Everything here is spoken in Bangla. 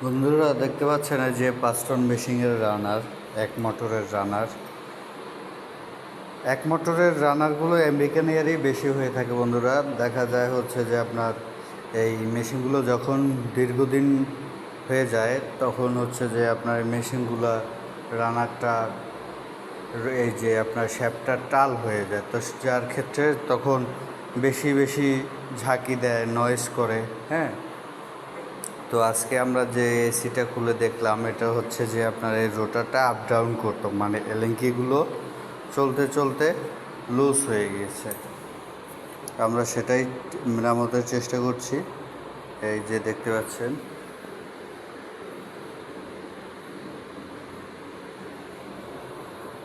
বন্ধুরা দেখতে পাচ্ছেন এই যে 5 টন মেশিনের রানার, এক মোটরের রানারগুলো আমেরিকান এয়ারই বেশি হয়ে থাকে। বন্ধুরা দেখা যায় হচ্ছে যে আপনার এই মেশিনগুলো যখন দীর্ঘদিন হয়ে যায় তখন হচ্ছে যে আপনার মেশিনগুলো রানারটা এই যে আপনার শ্যাফটটা টাল হয়ে যায়, তো যার ক্ষেত্রে তখন বেশি বেশি ঝাঁকি দেয়, নয়েজ করে। হ্যাঁ, তো আজকে আমরা যে এসিটা খুলে দেখলাম, এটা হচ্ছে যে আপনার এই রোটারটা আপ ডাউন করতো, মানে এলেঙ্কিগুলো চলতে চলতে লুজ হয়ে গিয়েছে। আমরা সেটাই মেরামতের চেষ্টা করছি। এই যে দেখতে পাচ্ছেন।